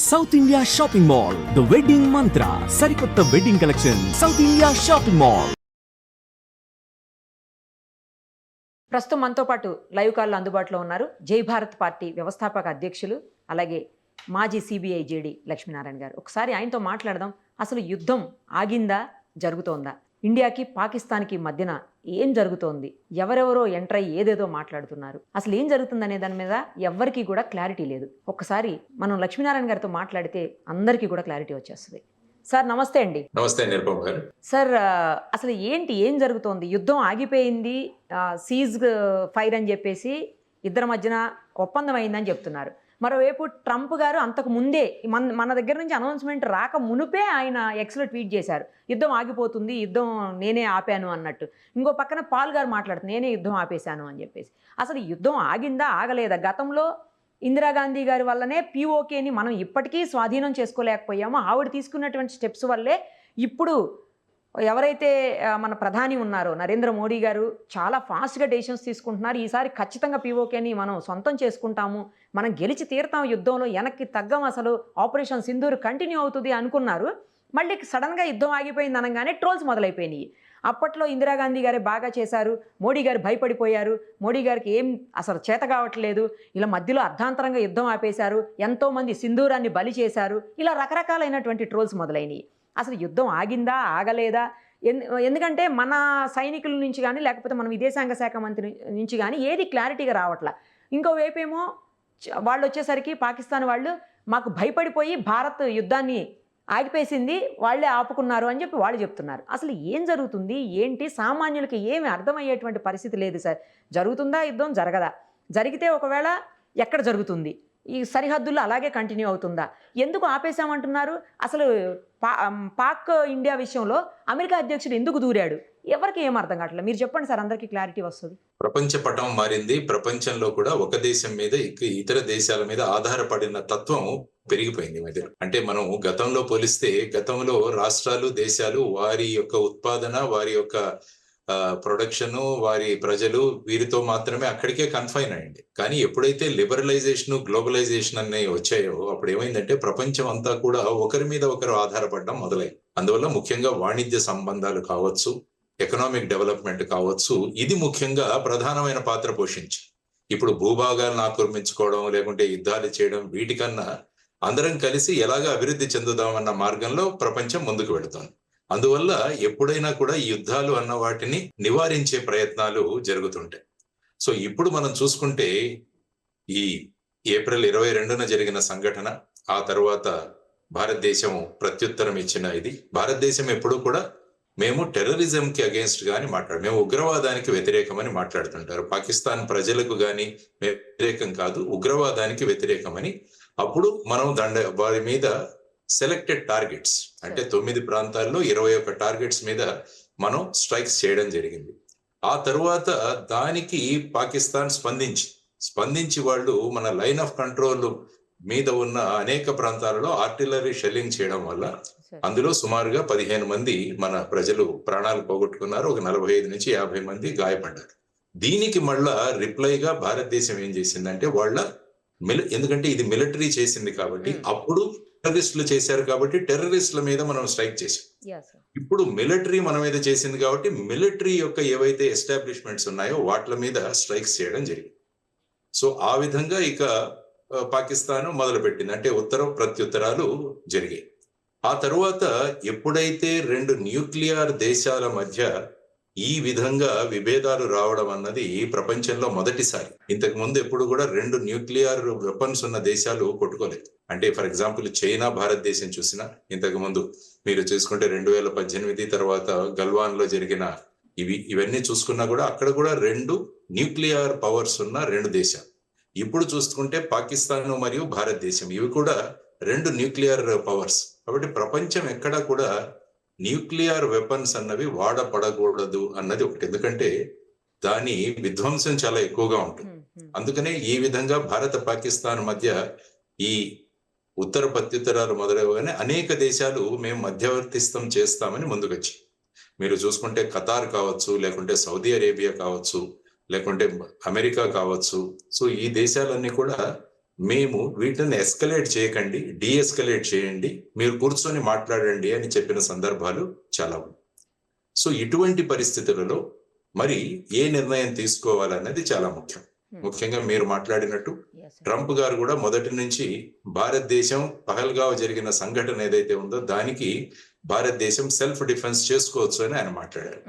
South India shopping mall, the wedding మంత్ర, సరికొత్త wedding collection, south India shopping mall. ప్రస్తుతం మనతో పాటు లైవ్ కాల్లో అందుబాటులో ఉన్నారు జై భారత్ పార్టీ వ్యవస్థాపక అధ్యక్షులు, అలాగే మాజీ సిబిఐ జేడీ లక్ష్మీనారాయణ గారు. ఒకసారి ఆయనతో మాట్లాడదాం. అసలు యుద్ధం ఆగిందా, జరుగుతోందా? ఇండియాకి పాకిస్తాన్కి మధ్యన ఏం జరుగుతోంది? ఎవరెవరో ఎంటర్ అయ్యి ఏదేదో మాట్లాడుతున్నారు. అసలు ఏం జరుగుతుందనే దాని మీద ఎవ్వరికీ కూడా క్లారిటీ లేదు. ఒక్కసారి మనం లక్ష్మీనారాయణ గారితో మాట్లాడితే అందరికీ కూడా క్లారిటీ వచ్చేస్తుంది. సార్ నమస్తే అండి. నమస్తే నిరుపమ్ గారు. సార్ అసలు ఏం జరుగుతోంది? యుద్ధం ఆగిపోయింది, సీజ్ ఫైర్ అని చెప్పేసి ఇద్దరి మధ్యన ఒప్పందం అయిందని చెప్తున్నారు. మరోవైపు ట్రంప్ గారు అంతకు ముందే మన దగ్గర నుంచి అనౌన్స్మెంట్ రాక మునుపే ఆయన ఎక్స్లో ట్వీట్ చేశారు, యుద్ధం ఆగిపోతుంది, యుద్ధం నేనే ఆపాను అన్నట్టు. ఇంకో పక్కన పాల్ గారు మాట్లాడుతుంది, నేనే యుద్ధం ఆపేశాను అని చెప్పేసి. అసలు యుద్ధం ఆగిందా, ఆగలేదా? గతంలో ఇందిరాగాంధీ గారి వల్లనే పిఓకేని మనం ఇప్పటికీ స్వాధీనం చేసుకోలేకపోయామో. ఆవిడ తీసుకున్నటువంటి స్టెప్స్ వల్లే ఇప్పుడు ఎవరైతే మన ప్రధాని ఉన్నారో నరేంద్ర మోడీ గారు చాలా ఫాస్ట్గా డెసిషన్స్ తీసుకుంటున్నారు. ఈసారి ఖచ్చితంగా పిఓకేని మనం సొంతం చేసుకుంటాము, మనం గెలిచి తీరుతాం, యుద్ధంలో వెనక్కి తగ్గం, అసలు ఆపరేషన్ సింధూర్ కంటిన్యూ అవుతుంది అనుకున్నారు. మళ్ళీ సడన్గా యుద్ధం ఆగిపోయింది అనగానే ట్రోల్స్ మొదలైపోయినాయి. అప్పట్లో ఇందిరాగాంధీ గారే బాగా చేశారు, మోడీ గారు భయపడిపోయారు, మోడీ గారికి ఏం అసలు చేత కావట్లేదు, ఇలా మధ్యలో అర్ధాంతరంగా యుద్ధం ఆపేశారు, ఎంతోమంది సింధూరాన్ని బలి చేశారు, ఇలా రకరకాలైనటువంటి ట్రోల్స్ మొదలైనవి. అసలు యుద్ధం ఆగిందా, ఆగలేదా? ఎందుకంటే మన సైనికుల నుంచి కానీ లేకపోతే మన విదేశాంగ శాఖ మంత్రి నుంచి కానీ ఏది క్లారిటీగా రావట్లా. ఇంకోవైపు ఏమో వాళ్ళు వచ్చేసరికి పాకిస్తాన్ వాళ్ళు మాకు భయపడిపోయి భారత్ యుద్ధాన్ని ఆగిపేసింది, వాళ్ళే ఆపుకున్నారు అని చెప్పి వాళ్ళు చెప్తున్నారు. అసలు ఏం జరుగుతుంది, ఏంటి? సామాన్యులకి ఏమి అర్థమయ్యేటువంటి పరిస్థితి లేదు సార్. జరుగుతుందా యుద్ధం, జరగదా? జరిగితే ఒకవేళ ఎక్కడ జరుగుతుంది? ఈ సరిహద్దుల్లో అలాగే కంటిన్యూ అవుతుందా? ఎందుకు ఆపేశామంటున్నారు? అసలు పాక్ ఇండియా విషయంలో అమెరికా అధ్యక్షుడు ఎందుకు దూరాడు? ఎవరికి ఏం అర్థం కావట్లేదు. మీరు చెప్పండి సార్, అందరికీ క్లారిటీ వస్తుంది. ప్రపంచ పటం మారింది. ప్రపంచంలో కూడా ఒక దేశం మీద ఇతర దేశాల మీద ఆధారపడిన తత్వం పెరిగిపోయింది మధ్యలో. అంటే మనం గతంలో పోలిస్తే గతంలో రాష్ట్రాలు, దేశాలు వారి యొక్క ఉత్పాదన, వారి యొక్క ప్రొడక్షన్, వారి ప్రజలు వీరితో మాత్రమే అక్కడికే కన్ఫైన్ అయ్యింది. కానీ ఎప్పుడైతే లిబరలైజేషన్, గ్లోబలైజేషన్ అనేవి వచ్చాయో అప్పుడు ఏమైందంటే ప్రపంచం అంతా కూడా ఒకరి మీద ఒకరు ఆధారపడడం మొదలైంది. అందువల్ల ముఖ్యంగా వాణిజ్య సంబంధాలు కావచ్చు, ఎకనామిక్ డెవలప్మెంట్ కావచ్చు, ఇది ముఖ్యంగా ప్రధానమైన పాత్ర పోషించి ఇప్పుడు భూభాగాలను ఆక్రమించుకోవడం, లేకుంటే యుద్ధాలు చేయడం, వీటికన్నా అందరం కలిసి ఎలాగ అభివృద్ధి చెందుదామన్న మార్గంలో ప్రపంచం ముందుకు వెళుతోంది. అందువల్ల ఎప్పుడైనా కూడా ఈ యుద్ధాలు అన్న వాటిని నివారించే ప్రయత్నాలు జరుగుతుంటాయి. సో ఇప్పుడు మనం చూసుకుంటే ఈ ఏప్రిల్ 22న జరిగిన సంఘటన, ఆ తర్వాత భారతదేశం ప్రత్యుత్తరం ఇచ్చిన ఇది. భారతదేశం ఎప్పుడు కూడా మేము టెర్రరిజంకి అగేన్స్ట్ గాని మేము ఉగ్రవాదానికి వ్యతిరేకమని మాట్లాడుతుంటారు. పాకిస్తాన్ ప్రజలకు గాని వ్యతిరేకం కాదు, ఉగ్రవాదానికి వ్యతిరేకమని. అప్పుడు మనం వారి మీద సెలెక్టెడ్ టార్గెట్స్ అంటే 9 ప్రాంతాల్లో 21 టార్గెట్స్ మీద మనం స్ట్రైక్స్ చేయడం జరిగింది. ఆ తరువాత దానికి పాకిస్తాన్ స్పందించి వాళ్ళు మన లైన్ ఆఫ్ కంట్రోల్ మీద ఉన్న అనేక ప్రాంతాలలో ఆర్టిలరీ షెల్లింగ్ చేయడం వల్ల అందులో సుమారుగా 15 మంది మన ప్రజలు ప్రాణాలు పోగొట్టుకున్నారు. ఒక 45 నుంచి 50 మంది గాయపడ్డారు. దీనికి మళ్ళా రిప్లైగా భారతదేశం ఏం చేసిందంటే ఎందుకంటే ఇది మిలిటరీ చేసింది కాబట్టి, అప్పుడు టెర్రరిస్టులు చేశారు కాబట్టి టెర్రరిస్టుల మీద మనం స్ట్రైక్ చేసాం. ఇప్పుడు మిలిటరీ మన మీద చేసింది కాబట్టి మిలిటరీ యొక్క ఏవైతే ఎస్టాబ్లిష్మెంట్స్ ఉన్నాయో వాటి మీద స్ట్రైక్స్ చేయడం జరిగింది. సో ఆ విధంగా ఇక పాకిస్తాన్ మొదలుపెట్టింది. అంటే ప్రత్యుత్తరాలు జరిగాయి. ఆ తరువాత ఎప్పుడైతే 2 న్యూక్లియర్ దేశాల మధ్య ఈ విధంగా విభేదాలు రావడం అన్నది ప్రపంచంలో మొదటిసారి. ఇంతకు ముందు ఎప్పుడు కూడా 2 న్యూక్లియర్ వెపన్స్ ఉన్న దేశాలు కొట్టుకోలేదు. అంటే ఫర్ ఎగ్జాంపుల్ చైనా, భారతదేశం చూసినా ఇంతకు ముందు మీరు చూసుకుంటే 2018 తర్వాత గల్వాన్ లో జరిగిన ఇవన్నీ చూసుకున్నా కూడా అక్కడ కూడా 2 న్యూక్లియర్ పవర్స్ ఉన్న 2 దేశాలు. ఇప్పుడు చూసుకుంటే పాకిస్తాన్ మరియు భారతదేశం, ఇవి కూడా 2 న్యూక్లియర్ పవర్స్. కాబట్టి ప్రపంచం ఎక్కడా కూడా న్యూక్లియర్ వెపన్స్ అన్నవి వాడపడకూడదు అన్నది ఒకటి. ఎందుకంటే దాని విధ్వంసం చాలా ఎక్కువగా ఉంటుంది. అందుకనే ఈ విధంగా భారత పాకిస్తాన్ మధ్య ఈ ప్రత్యుత్తరాలు మొదలవగానే అనేక దేశాలు మేము మధ్యవర్తిత్వం చేస్తామని ముందుకొచ్చి, మీరు చూసుకుంటే ఖతార్ కావచ్చు, లేకుంటే సౌదీ అరేబియా కావచ్చు, లేకుంటే అమెరికా కావచ్చు. సో ఈ దేశాలన్నీ కూడా మేము వీటిని ఎస్కలేట్ చేయకండి, డీఎస్కలేట్ చేయండి, మీరు కూర్చొని మాట్లాడండి అని చెప్పిన సందర్భాలు చాలా ఉన్నాయి. సో ఇటువంటి పరిస్థితులలో మరి ఏ నిర్ణయం తీసుకోవాలన్నది చాలా ముఖ్యం. ముఖ్యంగా మీరు మాట్లాడినట్టు ట్రంప్ గారు కూడా మొదటి నుంచి భారతదేశం పహల్గావ్ జరిగిన సంఘటన ఏదైతే ఉందో దానికి భారతదేశం సెల్ఫ్ డిఫెన్స్ చేసుకోవచ్చు అని ఆయన మాట్లాడారు.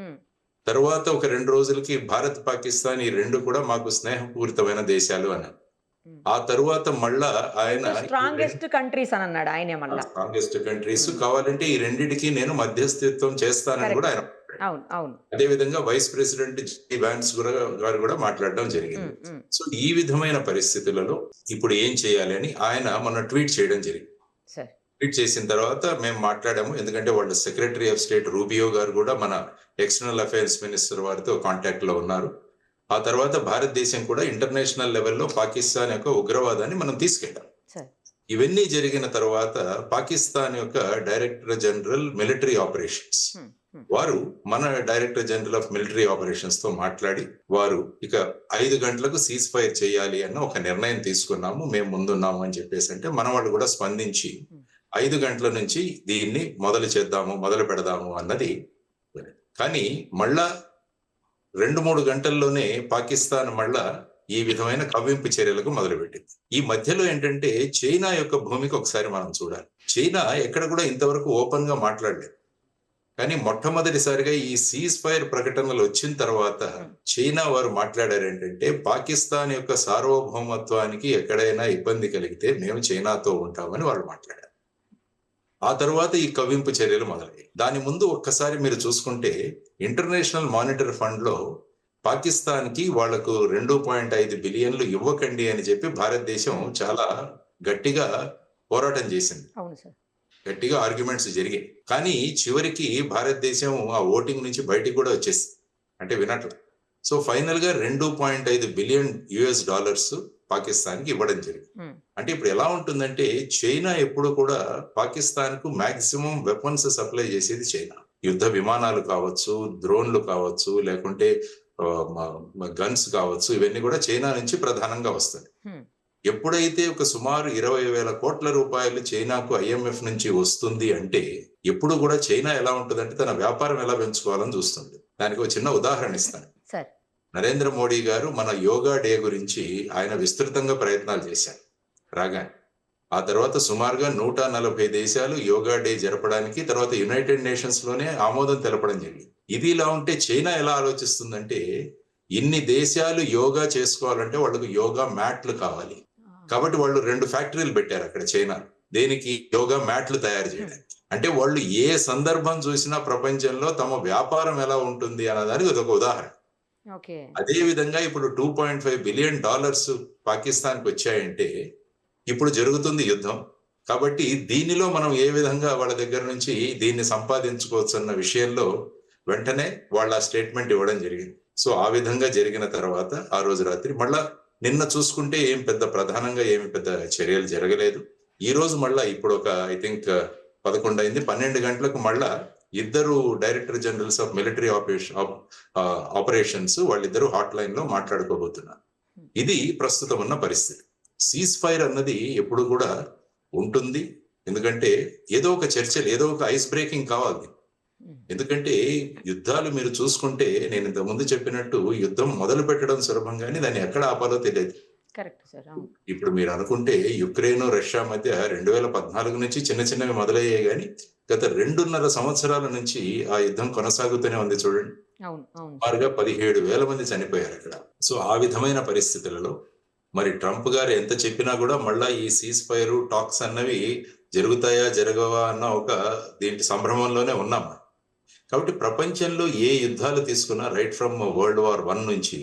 తర్వాత ఒక 2 రోజులకి భారత్ పాకిస్తాన్ ఈ రెండు కూడా మాకు స్నేహపూరితమైన దేశాలు అన్నారు. ఆ తరువాత మళ్ళా ఆయన స్ట్రాంగెస్ట్ కంట్రీస్ అని అన్నాడు ఆయనే మళ్ళా. స్ట్రాంగెస్ట్ కంట్రీస్ కావాలంటే ఈ రెండిటికి నేను మధ్యస్థిత్వం చేస్తానని కూడా ఆయన అవును అవును. అదే విధంగా వైస్ ప్రెసిడెంట్ జే వాన్స్ గారు కూడా మాట్లాడడం జరిగింది. సో ఈ విధమైన పరిస్థితులలో ఇప్పుడు ఏం చేయాలి అని ఆయన మొన్న ట్వీట్ చేయడం జరిగింది. ట్వీట్ చేసిన తర్వాత మేము మాట్లాడాము, ఎందుకంటే వాళ్ళ సెక్రటరీ ఆఫ్ స్టేట్ రూబియో గారు కూడా మన ఎక్స్టర్నల్ అఫైర్స్ మినిస్టర్ వారితో కాంటాక్ట్ లో ఉన్నారు. ఆ తర్వాత భారతదేశం కూడా ఇంటర్నేషనల్ లెవెల్లో పాకిస్తాన్ యొక్క ఉగ్రవాదాన్ని మనం తీసుకెళ్ళాం. ఇవన్నీ జరిగిన తర్వాత పాకిస్తాన్ యొక్క డైరెక్టర్ జనరల్ మిలిటరీ ఆపరేషన్స్ వారు మన director general of military operations తో మాట్లాడి వారు ఇక 5 గంటలకు సీజ్ ఫైర్ చేయాలి అన్న ఒక నిర్ణయం తీసుకున్నాము, మేము ముందున్నాము అని చెప్పేసి అంటే మన వాళ్ళు కూడా స్పందించి 5 గంటల నుంచి దీన్ని మొదలు పెడదాము అన్నది. కానీ మళ్ళా 2-3 గంటల్లోనే పాకిస్తాన్ మళ్ళా ఈ విధమైన కవ్వింపు చర్యలకు మొదలుపెట్టింది. ఈ మధ్యలో ఏంటంటే చైనా యొక్క భూమికి ఒకసారి మనం చూడాలి. చైనా ఎక్కడ కూడా ఇంతవరకు ఓపెన్ గా మాట్లాడలేదు, కానీ మొట్టమొదటిసారిగా ఈ సీజ్ ఫైర్ ప్రకటనలు వచ్చిన తర్వాత చైనా వారు మాట్లాడారు ఏంటంటే పాకిస్తాన్ యొక్క సార్వభౌమత్వానికి ఎక్కడైనా ఇబ్బంది కలిగితే మేము చైనాతో ఉంటామని వాళ్ళు మాట్లాడారు. ఆ తర్వాత ఈ కవ్వింపు చర్యలు మొదలయ్యాయి. దాని ముందు ఒక్కసారి మీరు చూసుకుంటే ఇంటర్నేషనల్ మానిటరీ ఫండ్ లో పాకిస్తాన్ కి వాళ్లకు 2.5 బిలియన్లు ఇవ్వకండి అని చెప్పి భారతదేశం చాలా గట్టిగా పోరాటం చేసింది. గట్టిగా ఆర్గ్యుమెంట్స్ జరిగాయి. కానీ చివరికి భారతదేశం ఆ ఓటింగ్ నుంచి బయటికి కూడా వచ్చేసింది, అంటే వినట్ల. సో ఫైనల్ గా 2.5 బిలియన్ US డాలర్స్ పాకిస్తాన్ కి ఇవ్వడం జరిగింది. అంటే ఇప్పుడు ఎలా ఉంటుందంటే చైనా ఎప్పుడు కూడా పాకిస్తాన్ కు మాక్సిమం వెపన్స్ సప్లై చేసేది చైనా. యుద్ధ విమానాలు కావచ్చు, డ్రోన్లు కావచ్చు, లేకుంటే గన్స్ కావచ్చు, ఇవన్నీ కూడా చైనా నుంచి ప్రధానంగా వస్తాయి. ఎప్పుడైతే ఒక సుమారు 20,000 కోట్ల రూపాయలు చైనాకు IMF నుంచి వస్తుంది అంటే ఎప్పుడు కూడా చైనా ఎలా ఉంటుందంటే తన వ్యాపారం ఎలా పెంచుకోవాలని చూస్తుంది. దానికి ఒక చిన్న ఉదాహరణ ఇస్తాను. నరేంద్ర మోడీ గారు మన యోగా డే గురించి ఆయన విస్తృతంగా ప్రయత్నాలు చేశారు రాగానే. ఆ తర్వాత సుమారుగా 140 దేశాలు యోగా డే జరపడానికి తర్వాత యునైటెడ్ నేషన్స్ లోనే ఆమోదం తెలపడం జరిగింది. ఇది ఇలా ఉంటే చైనా ఎలా ఆలోచిస్తుందంటే ఇన్ని దేశాలు యోగా చేసుకోవాలంటే వాళ్ళకు యోగా మ్యాట్లు కావాలి. కాబట్టి వాళ్ళు 2 ఫ్యాక్టరీలు పెట్టారు అక్కడ చైనా, దేనికి యోగా మ్యాట్లు తయారు చేయడానికి. అంటే వాళ్ళు ఏ సందర్భం చూసినా ప్రపంచంలో తమ వ్యాపారం ఎలా ఉంటుంది అన్నదానికి ఒక ఉదాహరణ. అదే విధంగా ఇప్పుడు 2.5 బిలియన్ డాలర్స్ పాకిస్తాన్ కి వచ్చాయంటే ఇప్పుడు జరుగుతుంది యుద్ధం. కాబట్టి దీనిలో మనం ఏ విధంగా వాళ్ళ దగ్గర నుంచి దీన్ని సంపాదించుకోవచ్చు అన్న విషయంలో వెంటనే వాళ్ళ స్టేట్మెంట్ ఇవ్వడం జరిగింది. సో ఆ విధంగా జరిగిన తర్వాత ఆ రోజు రాత్రి మళ్ళా నిన్న చూసుకుంటే ఏం పెద్ద ప్రధానంగా ఏమి పెద్ద చర్యలు జరగలేదు. ఈ రోజు మళ్ళా ఇప్పుడు ఒక ఐ థింక్ 11 అయింది, 12 గంటలకు మళ్ళా 2 director generals of military operations వాళ్ళిద్దరూ హాట్ లైన్ లో మాట్లాడుకోబోతున్నారు. ఇది ప్రస్తుతం ఉన్న పరిస్థితి. సీజ్ ఫైర్ అన్నది ఎప్పుడు కూడా ఉంటుంది, ఎందుకంటే ఏదో ఒక చర్చలు, ఏదో ఒక ఐస్ బ్రేకింగ్ కావాలి. ఎందుకంటే యుద్ధాలు మీరు చూసుకుంటే నేను ఇంత ముందు చెప్పినట్టు యుద్ధం మొదలు పెట్టడం సులభం, కానీ దాన్ని ఎక్కడ ఆపాలో తెలియదు. ఇప్పుడు మీరు అనుకుంటే యుక్రెయిన్ రష్యా మధ్య 2014 నుంచి చిన్నవి మొదలయ్యాయి, కానీ గత 2.5 సంవత్సరాల నుంచి ఆ యుద్ధం కొనసాగుతూనే ఉంది. చూడండి, సుమారుగా 17,000 మంది చనిపోయారు అక్కడ. సో ఆ విధమైన పరిస్థితులలో మరి ట్రంప్ గారు ఎంత చెప్పినా కూడా మళ్ళా ఈ సీజ్ ఫైర్ టాక్స్ అన్నవి జరుగుతాయా జరగవా అన్న ఒక దీంట్లో సంభ్రమంలోనే ఉన్నాం. కాబట్టి ప్రపంచంలో ఏ యుద్ధాలు తీసుకున్నా right from World War I నుంచి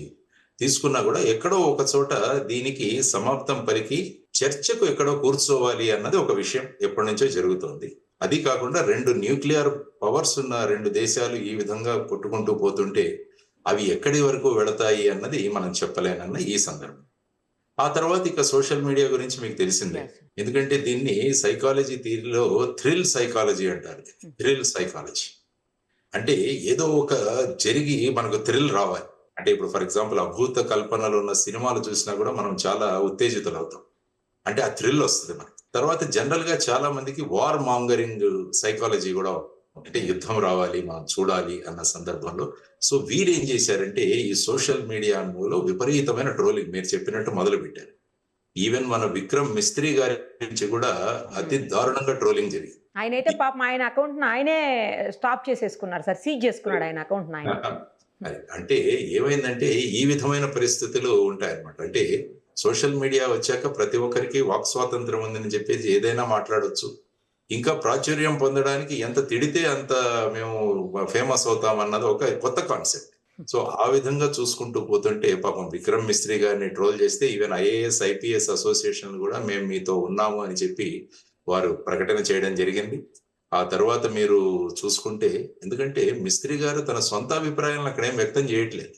తీసుకున్నా కూడా ఎక్కడో ఒక చోట దీనికి సమాప్తం పలికి చర్చకు ఎక్కడో కూర్చోవాలి అన్నది ఒక విషయం ఎప్పటి నుంచో జరుగుతోంది. అది కాకుండా 2 న్యూక్లియర్ పవర్స్ ఉన్న 2 దేశాలు ఈ విధంగా కొట్టుకుంటూ పోతుంటే అవి ఎక్కడి వరకు వెళతాయి అన్నది మనం చెప్పలేనన్న ఈ సందర్భం. ఆ తర్వాత ఇక సోషల్ మీడియా గురించి మీకు తెలిసిందే, ఎందుకంటే దీన్ని సైకాలజీ థియరీలో థ్రిల్ సైకాలజీ అంటారు. థ్రిల్ సైకాలజీ అంటే ఏదో ఒక జరిగి మనకు థ్రిల్ రావాలి. అంటే ఇప్పుడు ఫర్ ఎగ్జాంపుల్ అభూత కల్పనలు ఉన్న సినిమాలు చూసినా కూడా మనం చాలా ఉత్తేజితులు అవుతాం. అంటే ఆ థ్రిల్ వస్తుంది మనకి. తర్వాత జనరల్ గా చాలా మందికి వార్ మాంగరింగ్ సైకాలజీ కూడా అంటే యుద్ధం రావాలి మనం చూడాలి అన్న సందర్భంలో సో వీరు ఏం చేశారంటే ఈ సోషల్ మీడియా లో విపరీతమైన ట్రోలింగ్ మీరు చెప్పినట్టు మొదలు పెట్టారు. ఈవెన్ మన విక్రమ్ మిస్త్రీ గారి నుంచి కూడా అతి దారుణంగా ట్రోలింగ్ జరిగింది. ఆయన అయితే పాపం ఆయన అకౌంట్ ఆయనే స్టాప్ చేసేసుకున్నారు సార్, సీజ్ చేసుకున్నాడు ఆయన అకౌంట్ ఆయన. అంటే ఏమైందంటే ఈ విధమైన పరిస్థితులు ఉంటాయన్నమాట. అంటే సోషల్ మీడియా వచ్చాక ప్రతి ఒక్కరికి వాక్ స్వాతంత్రం ఉందని చెప్పేసి ఏదైనా మాట్లాడొచ్చు. ఇంకా ప్రాచుర్యం పొందడానికి ఎంత తిడితే అంత మేము ఫేమస్ అవుతాం అన్నది ఒక కొత్త కాన్సెప్ట్. సో ఆ విధంగా చూసుకుంటూ పోతుంటే పాపం విక్రమ్ మిస్త్రీ గారిని ట్రోల్ చేస్తే ఈవెన్ ఐఏఎస్ ఐపీఎస్ అసోసియేషన్ కూడా మేము మీతో ఉన్నాము అని చెప్పి వారు ప్రకటన చేయడం జరిగింది. ఆ తర్వాత మీరు చూసుకుంటే ఎందుకంటే మిస్త్రీ గారు తన సొంత అభిప్రాయాలను అక్కడ ఏం వ్యక్తం చేయట్లేదు.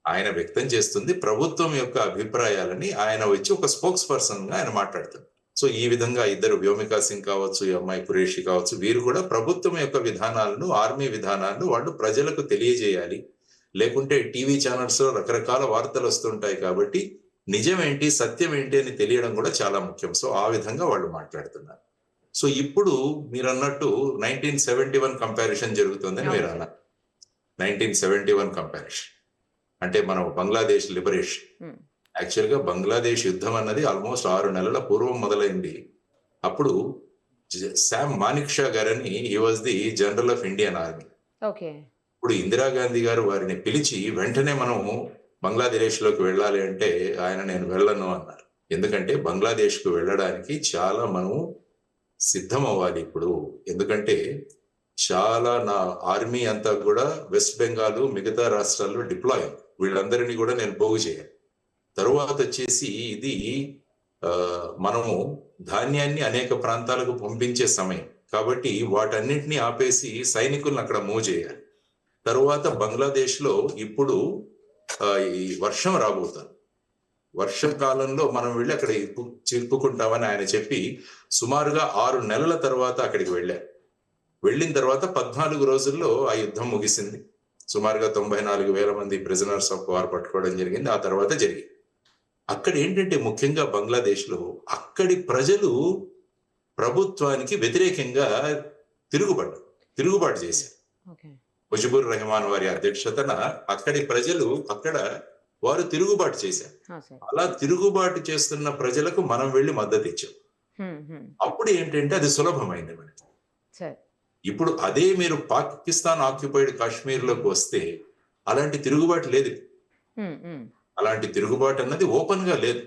ఆయన వ్యక్తం చేస్తుంది ప్రభుత్వం యొక్క అభిప్రాయాలని. ఆయన వచ్చి ఒక స్పోక్స్ పర్సన్ గా ఆయన మాట్లాడుతారు. సో ఈ విధంగా ఇద్దరు వ్యోమికా సింగ్ కావచ్చు, ఈ అమ్మాయి కురేషి కావచ్చు, వీరు కూడా ప్రభుత్వం యొక్క విధానాలను ఆర్మీ విధానాలను వాళ్ళు ప్రజలకు తెలియజేయాలి. లేకుంటే టీవీ ఛానల్స్ లో రకరకాల వార్తలు వస్తుంటాయి కాబట్టి నిజం ఏంటి సత్యం ఏంటి అని తెలియడం కూడా చాలా ముఖ్యం. సో ఆ విధంగా వాళ్ళు మాట్లాడుతున్నారు. సో ఇప్పుడు మీరు అన్నట్టు 1971 కంపారిజన్ జరుగుతుందని మీరు అన్నారు. 1971 కంపారిజన్ అంటే మనం బంగ్లాదేశ్ లిబరేషన్. యాక్చువల్ గా బంగ్లాదేశ్ యుద్ధం అన్నది ఆల్మోస్ట్ 6 నెలల పూర్వం మొదలైంది. అప్పుడు శామ్ మానిక్ షా గారని he was the general of Indian army. ఇప్పుడు ఇందిరాగాంధీ గారు వారిని పిలిచి వెంటనే మనం బంగ్లాదేశ్ లోకి వెళ్ళాలి అంటే ఆయన నేను వెళ్ళను అన్నారు. ఎందుకంటే బంగ్లాదేశ్ కు వెళ్ళడానికి చాలా మనం సిద్ధం అవ్వాలి ఇప్పుడు. ఎందుకంటే చాలా నా ఆర్మీ అంతా కూడా వెస్ట్ బెంగాల్ మిగతా రాష్ట్రాల్లో డిప్లాయ్, వీళ్ళందరినీ కూడా నేను పోగు చేయాలి. తరువాత వచ్చేసి ఇది మనము ధాన్యాన్ని అనేక ప్రాంతాలకు పంపించే సమయం కాబట్టి వాటన్నింటినీ ఆపేసి సైనికులను అక్కడ మూవ్ చేయాలి. తరువాత బంగ్లాదేశ్ లో ఇప్పుడు ఈ వర్షం రాబోతుంది. వర్షకాలంలో మనం వెళ్ళి అక్కడ చిక్కుకుంటామని ఆయన చెప్పి సుమారుగా 6 నెలల తర్వాత అక్కడికి వెళ్ళారు. వెళ్ళిన తర్వాత 14 రోజుల్లో ఆ యుద్ధం ముగిసింది. సుమారుగా 94,000 మంది ప్రిజనర్స్ ఆఫ్ వార్ పట్టుకోవడం జరిగింది. ఆ తర్వాత జరిగింది. అక్కడ ఏంటంటే ముఖ్యంగా బంగ్లాదేశ్ లో అక్కడి ప్రజలు ప్రభుత్వానికి వ్యతిరేకంగా తిరుగుబాటు చేశారు. ముజిబుర్ రెహమాన్ వారి అధ్యక్షతన అక్కడి ప్రజలు వారు తిరుగుబాటు చేశారు. అలా తిరుగుబాటు చేస్తున్న ప్రజలకు మనం వెళ్ళి మద్దతు ఇచ్చాం. అప్పుడు ఏంటంటే అది సులభమైంది మనకి. ఇప్పుడు అదే మీరు పాకిస్తాన్ ఆక్యుపైడ్ కాశ్మీర్ లోకి వస్తే అలాంటి తిరుగుబాటు లేదు. అలాంటి తిరుగుబాటు అన్నది ఓపెన్ గా లేదు.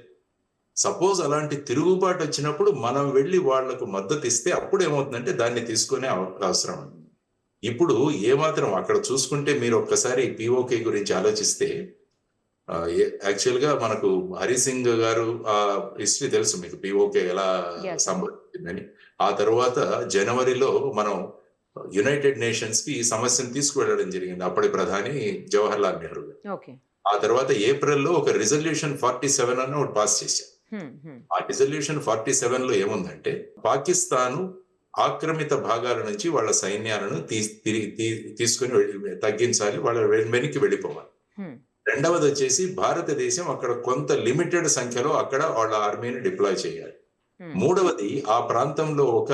సపోజ్ అలాంటి తిరుగుబాటు వచ్చినప్పుడు మనం వెళ్ళి వాళ్లకు మద్దతు ఇస్తే అప్పుడు ఏమవుతుందంటే దాన్ని తీసుకునే అవసరం. ఇప్పుడు ఏమాత్రం అక్కడ చూసుకుంటే మీరు ఒక్కసారి పిఓకే గురించి ఆలోచిస్తే యాక్చువల్ గా మనకు హరి సింగ్ గారు ఆ హిస్టరీ తెలుసు మీకు, పిఓకే ఎలా సంభవించిందని. ఆ తర్వాత జనవరిలో మనం యునైటెడ్ నేషన్స్ కి ఈ సమస్యను తీసుకువెళ్ళడం జరిగింది అప్పటి ప్రధాని జవహర్ లాల్ నెహ్రూ గారు. ఆ తర్వాత ఏప్రిల్లో ఒక రిజల్యూషన్ 47 అని ఒకటి పాస్ చేశారు. ఆ రిజల్యూషన్ 47 లో ఏముందంటే పాకిస్తాన్ ఆక్రమిత భాగాల నుంచి వాళ్ళ సైన్యాలను తీసుకుని తగ్గించాలి, వాళ్ళ వెనక్కి వెళ్ళిపోవాలి. రెండవది వచ్చేసి భారతదేశం అక్కడ కొంత లిమిటెడ్ సంఖ్యలో అక్కడ వాళ్ళ ఆర్మీని డిప్లాయ్ చేయాలి. మూడవది ఆ ప్రాంతంలో ఒక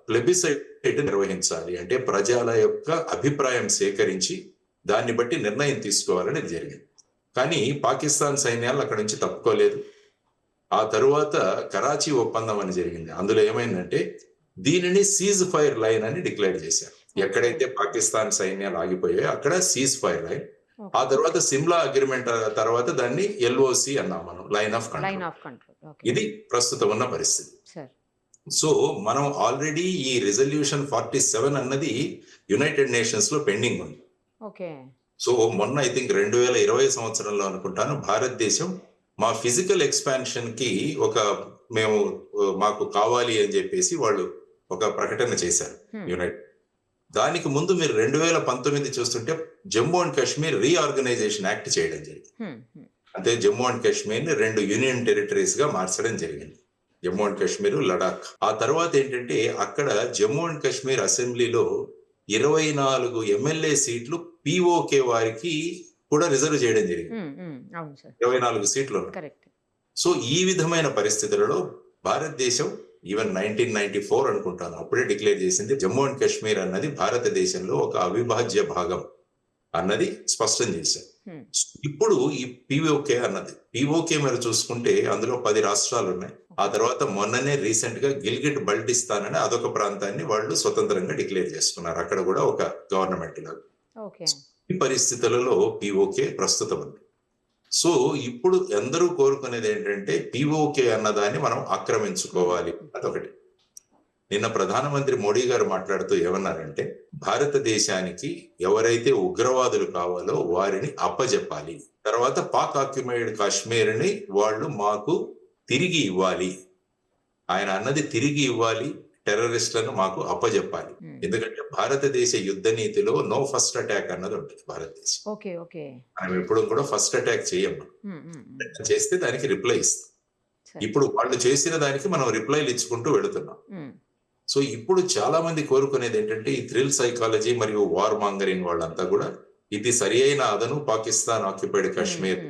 ప్లెబిసైట్ నిర్వహించాలి, అంటే ప్రజల యొక్క అభిప్రాయం సేకరించి దాన్ని బట్టి నిర్ణయం తీసుకోవాలని జరిగింది. కానీ పాకిస్తాన్ సైన్యాలు అక్కడ నుంచి తప్పుకోలేదు. ఆ తరువాత కరాచీ ఒప్పందం అని జరిగింది. అందులో ఏమైందంటే దీనిని సీజ్ ఫైర్ లైన్ అని డిక్లేర్ చేశారు. ఎక్కడైతే పాకిస్తాన్ సైన్యాలు ఆగిపోయాయో అక్కడ సీజ్ ఫైర్ లైన్. ఆ తర్వాత సిమ్లా అగ్రిమెంట్ తర్వాత దాన్ని ఎల్ఓసి అన్నాం మనం, లైన్ ఆఫ్ కంట్రోల్. ఇది ప్రస్తుతం ఉన్న పరిస్థితి. సో మనం ఆల్రెడీ ఈ రిజల్యూషన్ 47 అన్నది యునైటెడ్ నేషన్స్ లో పెండింగ్ ఉంది. సో మొన్న ఐ థింక్ 2020 సంవత్సరంలో అనుకుంటాను భారతదేశం మా ఫిజికల్ ఎక్స్పాన్షన్ కి మాకు కావాలి అని చెప్పేసి వాళ్ళు ఒక ప్రకటన చేశారు యునైటెడ్. దానికి ముందు మీరు 2019 చూస్తుంటే Jammu and Kashmir reorganisation act చేయడం జరిగింది. అంటే జమ్మూ అండ్ కాశ్మీర్ ని 2 యూనియన్ టెరిటరీస్ గా మార్చడం జరిగింది, జమ్మూ అండ్ కాశ్మీర్, లడాక్. ఆ తర్వాత ఏంటంటే అక్కడ జమ్మూ అండ్ కాశ్మీర్ అసెంబ్లీలో 24 ఎమ్మెల్యే సీట్లు పిఓకే వారికి కూడా రిజర్వ్ చేయడం జరిగింది. 24 సీట్లు. సో ఈ విధమైన పరిస్థితులలో భారతదేశం ఈవెన్ 1994 అనుకుంటాను అప్పుడే డిక్లేర్ చేసింది జమ్మూ అండ్ కాశ్మీర్ అన్నది భారతదేశంలో ఒక అవిభాజ్య భాగం అన్నది స్పష్టం చేశారు. ఇప్పుడు ఈ పిఓకే అన్నది పిఓకే మీరు చూసుకుంటే అందులో 10 రాష్ట్రాలు ఉన్నాయి. ఆ తర్వాత మొన్ననే రీసెంట్ గా గిల్గిట్ బల్టిస్తాన్ అని అదొక ప్రాంతాన్ని వాళ్ళు స్వతంత్రంగా డిక్లేర్ చేసుకున్నారు. అక్కడ కూడా ఒక గవర్నమెంట్ లాగా. ఈ పరిస్థితులలో పిఓకే ప్రస్తుతం ఉంది. సో ఇప్పుడు అందరూ కోరుకునేది ఏంటంటే పిఓకే అన్నదాన్ని మనం ఆక్రమించుకోవాలి అదొకటి. నిన్న ప్రధానమంత్రి మోడీ గారు మాట్లాడుతూ ఏమన్నారంటే భారతదేశానికి ఎవరైతే ఉగ్రవాదులు కావాలో వారిని అప్పజెప్పాలి, తర్వాత పాక్ ఆక్యుపైడ్ కాశ్మీర్ ని వాళ్ళు మాకు తిరిగి ఇవ్వాలి. ఆయన అన్నది తిరిగి ఇవ్వాలి, టెర్రరిస్టులను మాకు అప్పజెప్పాలి. ఎందుకంటే భారతదేశ యుద్ధ నీతిలో నో ఫస్ట్ అటాక్ అన్నది ఉంటుంది భారతదేశం. మనం ఎప్పుడు కూడా ఫస్ట్ అటాక్ చేయము, చేస్తే దానికి రిప్లై ఇస్తాం. ఇప్పుడు వాళ్ళు చేసిన దానికి మనం రిప్లైలు ఇచ్చుకుంటూ వెళుతున్నాం. సో ఇప్పుడు చాలా మంది కోరుకునేది ఏంటంటే ఈ థ్రిల్ సైకాలజీ మరియు వార్ మాంగరింగ్ వాళ్ళంతా కూడా ఇది సరి అయిన అదను పాకిస్తాన్ ఆక్యుపైడ్ కాశ్మీర్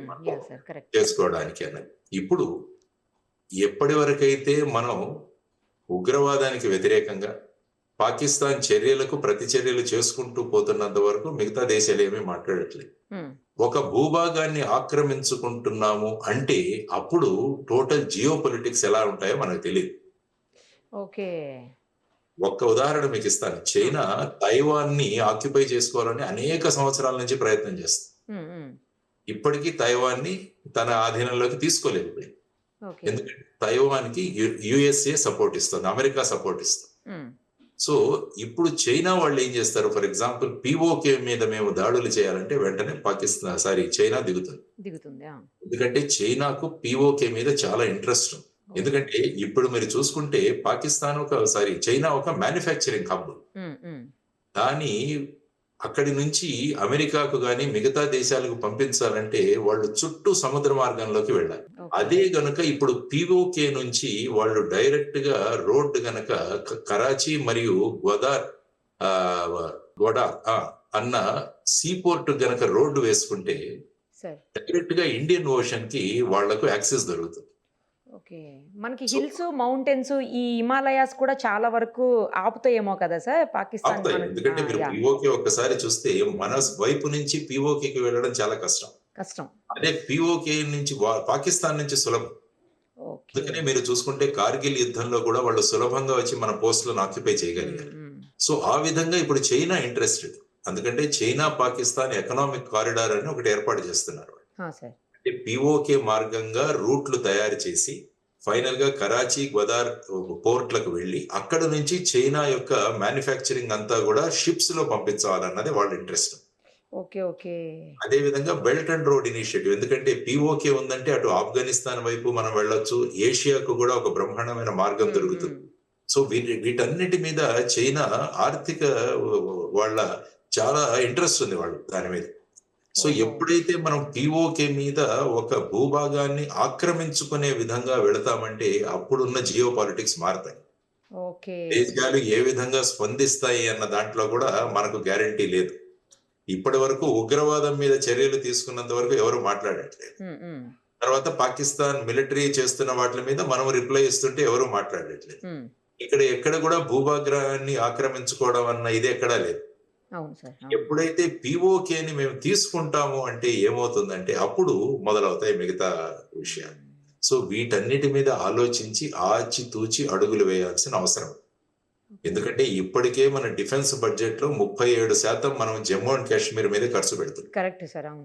చేసుకోవడానికి అన్నది. ఇప్పుడు ఎప్పటి వరకైతే మనం ఉగ్రవాదానికి వ్యతిరేకంగా పాకిస్తాన్ చర్యలకు ప్రతి చర్యలు చేసుకుంటూ పోతున్నంత వరకు మిగతా దేశాలు ఏమీ మాట్లాడట్లేదు. ఒక భూభాగాన్ని ఆక్రమించుకుంటున్నాము అంటే అప్పుడు టోటల్ జియో పొలిటిక్స్ ఎలా ఉంటాయో మనకు తెలియదు. ఒక్క ఉదాహరణ మీకు ఇస్తాను. చైనా తైవాన్ ని ఆక్యుపై చేసుకోవాలని అనేక సంవత్సరాల నుంచి ప్రయత్నం చేస్తుంది. ఇప్పటికీ తైవాన్ ని తన ఆధీనంలోకి తీసుకోలేదు. ఎందుకంటే తైవాన్ కి యుఎస్ఏ సపోర్ట్ ఇస్తుంది, అమెరికా సపోర్ట్ ఇస్తుంది. సో ఇప్పుడు చైనా వాళ్ళు ఏం చేస్తారు, ఫర్ ఎగ్జాంపుల్ పిఓకే మీద మేము దాడులు చేయాలంటే వెంటనే చైనా దిగుతుంది. ఎందుకంటే చైనాకు పిఓకే మీద చాలా ఇంట్రెస్ట్ ఉంది. ఎందుకంటే ఇప్పుడు మీరు చూసుకుంటే పాకిస్తాన్ చైనా ఒక మ్యానుఫ్యాక్చరింగ్ హబ్. దాని అక్కడి నుంచి అమెరికాకు గాని మిగతా దేశాలకు పంపించాలంటే వాళ్ళు చుట్టూ సముద్ర మార్గంలోకి వెళ్ళాలి. అదే గనుక ఇప్పుడు పిఓకే నుంచి వాళ్ళు డైరెక్ట్ గా రోడ్ గనక కరాచీ మరియు గోడా అన్న సీపోర్ట్ గనక రోడ్డు వేసుకుంటే డైరెక్ట్ గా ఇండియన్ ఓషన్ కి వాళ్లకు యాక్సెస్ దొరుకుతుంది. మనకి హిల్స్ మౌంటైన్స్ ఈ హిమాలయాస్ కూడా చాలా వరకు ఆపుతాయేమో కదా సార్ పాకిస్తాన్. ఎందుకంటే మీరు పిఓకే ఒక్కసారి చూస్తే మన వైపు నుంచి పిఓకేకి వెళ్ళడం చాలా కష్టం. అదే పిఓకే నుంచి పాకిస్తాన్ నుంచి సులభం. అందుకనే మీరు చూసుకుంటే కార్గిల్ యుద్ధంలో కూడా వాళ్ళు సులభంగా వచ్చి మన పోస్టులను ఆక్యుపై చేయగలిగారు. సో ఆ విధంగా ఇప్పుడు చైనా ఇంట్రెస్టెడ్. ఎందుకంటే చైనా పాకిస్తాన్ ఎకనామిక్ కారిడార్ అని ఒకటి ఏర్పాటు చేస్తున్నారు. పిఓకే మార్గంగా రూట్లు తయారు చేసి ఫైనల్ గా కరాచీ గ్వదార్ పోర్ట్లకు వెళ్లి అక్కడ నుంచి చైనా యొక్క మ్యానుఫ్యాక్చరింగ్ అంతా కూడా షిప్స్ లో పంపించాలన్నది వాళ్ళ ఇంట్రెస్ట్. అదే విధంగా బెల్ట్ అండ్ రోడ్ ఇనిషియేటివ్. ఎందుకంటే పిఓకే ఉందంటే అటు ఆఫ్ఘనిస్తాన్ వైపు మనం వెళ్ళొచ్చు, ఏషియాకు కూడా ఒక బ్రహ్మాండమైన మార్గం దొరుకుతుంది. సో వీటన్నిటి మీద చైనా ఆర్థిక వాళ్ళ చాలా ఇంట్రెస్ట్ ఉంది వాళ్ళు దాని మీద. సో ఎప్పుడైతే మనం పిఓకే మీద ఒక భూభాగాన్ని ఆక్రమించుకునే విధంగా వెళతామంటే అప్పుడున్న జియో పాలిటిక్స్ మారుతాయి. దేశాలు ఏ విధంగా స్పందిస్తాయి అన్న దాంట్లో కూడా మనకు గ్యారంటీ లేదు. ఇప్పటి వరకు ఉగ్రవాదం మీద చర్యలు తీసుకున్నంత వరకు ఎవరు మాట్లాడట్లేదు. తర్వాత పాకిస్తాన్ మిలిటరీ చేస్తున్న వాటి మీద మనం రిప్లై ఇస్తుంటే ఎవరు మాట్లాడట్లేదు. ఎక్కడ కూడా భూభాగాన్ని ఆక్రమించుకోవడం అన్న ఇది ఎక్కడా లేదు. ఎప్పుడైతే పిఓకేని మేము తీసుకుంటాము అంటే ఏమవుతుందంటే అప్పుడు మొదలవుతాయి మిగతా విషయాలు. సో వీటన్నిటి మీద ఆలోచించి ఆచితూచి అడుగులు వేయాల్సిన అవసరం. ఎందుకంటే ఇప్పటికే మన డిఫెన్స్ బడ్జెట్ లో 37% మనం జమ్మూ అండ్ కాశ్మీర్ మీద ఖర్చు పెడుతున్నాం.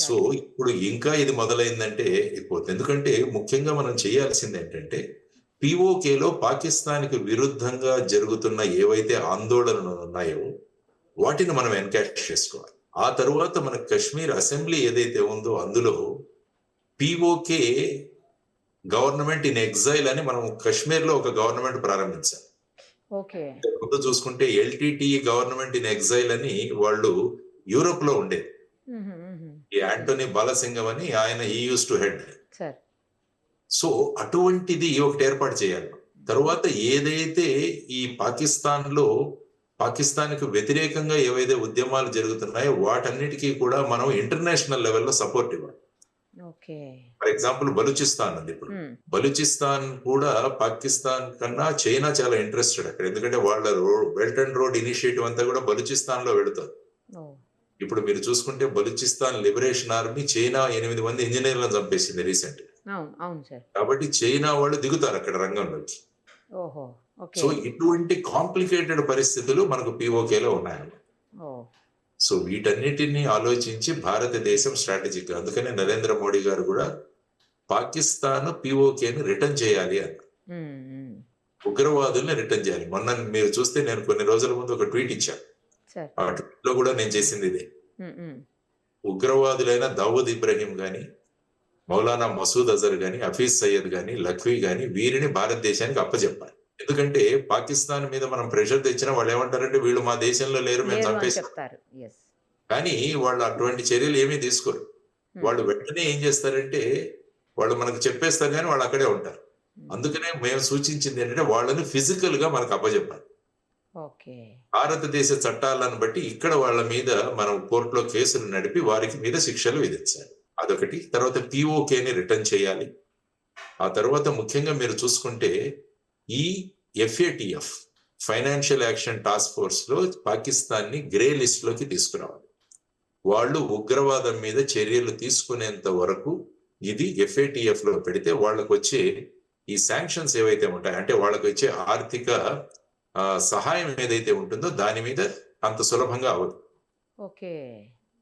సో ఇప్పుడు ఇంకా ఇది మొదలైందంటే అయిపోతుంది. ఎందుకంటే ముఖ్యంగా మనం చేయాల్సింది ఏంటంటే పిఓకేలో పాకిస్తాన్కి విరుద్ధంగా జరుగుతున్న ఏవైతే ఆందోళనలు ఉన్నాయో వాటిని మనం ఎన్కాష్ చేసుకోవాలి. ఆ తరువాత మన కశ్మీర్ అసెంబ్లీ ఏదైతే ఉందో అందులో పిఓకే గవర్నమెంట్ ఇన్ ఎగ్జైల్ అని మనం కశ్మీర్ లో ఒక గవర్నమెంట్ ప్రారంభించాలి. ముందు చూసుకుంటే ఎల్టీటీ గవర్నమెంట్ ఇన్ ఎగ్జైల్ అని వాళ్ళు యూరోప్ లో ఉండేది. ఈ యాంటోనీ బాలసింగం అని ఆయన యూస్ టు హెడ్. సో అటువంటిది ఒకటి ఏర్పాటు చేయాలి. తర్వాత ఏదైతే ఈ పాకిస్తాన్కి వ్యతిరేకంగా ఏవైతే ఉద్యమాలు జరుగుతున్నాయో వాటన్నిటికీ కూడా మనం ఇంటర్నేషనల్ లెవెల్లో సపోర్ట్ ఇవ్వాలి. ఓకే. ఫర్ ఎగ్జాంపుల్ బలూచిస్తాన్ ఉంది ఇప్పుడు. బలూచిస్తాన్ కూడా పాకిస్తాన్ కన్నా చైనా చాలా ఇంట్రెస్టెడ్ అక్కడ. ఎందుకంటే వాళ్ళ బెల్ట్ అండ్ రోడ్ ఇనిషియేటివ్ అంతా కూడా బలూచిస్తాన్ లో వెళుతుంది. ఇప్పుడు మీరు చూసుకుంటే బలూచిస్తాన్ లిబరేషన్ ఆర్మీ చైనా 8 మంది ఇంజనీర్లను చంపేసింది రీసెంట్. అవును సార్. కాబట్టి చైనా వాళ్ళు దిగుతారు అక్కడ రంగంలోకి. ఓహో. ఓకే. సో ఇటువంటి కాంప్లికేటెడ్ పరిస్థితులు మనకు పిఓకేలో ఉన్నాయన్నమాట. సో వీటన్నిటిని ఆలోచించి భారతదేశం స్ట్రాటజిక్, అందుకనే నరేంద్ర మోడీ గారు కూడా పాకిస్తాన్ పిఓకేని రిటర్న్ చేయాలి అన్న, ఉగ్రవాదుల్ని రిటర్న్ చేయాలి. మొన్న మీరు చూస్తే నేను కొన్ని రోజుల ముందు ఒక ట్వీట్ ఇచ్చాను. ఆ ట్వీట్ లో కూడా నేను చేసింది ఇదే. ఉగ్రవాదులైన దావూద్ ఇబ్రహీం గాని, మౌలానా మసూద్ అజర్ గాని, హఫీజ్ సయ్యద్ గాని, లఖ్వీ గాని వీరిని భారతదేశానికి అప్పచెప్పాలి. ఎందుకంటే పాకిస్తాన్ మీద మనం ప్రెషర్ తెచ్చినా వాళ్ళు ఏమంటారంటే వీళ్ళు మా దేశంలో లేరు, మేము చంపేస్తాం. కానీ వాళ్ళు అటువంటి చర్యలు ఏమీ తీసుకోరు. వాళ్ళు వెంటనే ఏం చేస్తారంటే వాళ్ళు మనకు చెప్పేస్తారు కానీ వాళ్ళు అక్కడే ఉంటారు. అందుకనే మేము సూచించింది ఏంటంటే వాళ్ళని ఫిజికల్ గా మనకు అప్పచెప్పాలి. భారతదేశ చట్టాలను బట్టి ఇక్కడ వాళ్ళ మీద మనం కోర్టులో కేసులు నడిపి వారికి మీద శిక్షలు విధించాలి. అదొకటి. తర్వాత పిఓకేని రిటర్న్ చేయాలి. ఆ తర్వాత ముఖ్యంగా మీరు చూసుకుంటే ఈ FATF financial action task force లో పాకిస్తాన్ ని గ్రే లిస్ట్ లోకి తీసుకురావాలి. వాళ్ళు ఉగ్రవాదం మీద చర్యలు తీసుకునేంత వరకు ఇది FATF లో పెడితే వాళ్ళకు వచ్చే ఈ శాంక్షన్స్ ఏవైతే ఉంటాయి అంటే వాళ్ళకు వచ్చే ఆర్థిక సహాయం ఏదైతే ఉంటుందో దాని మీద అంత సులభంగా అవ్వదు.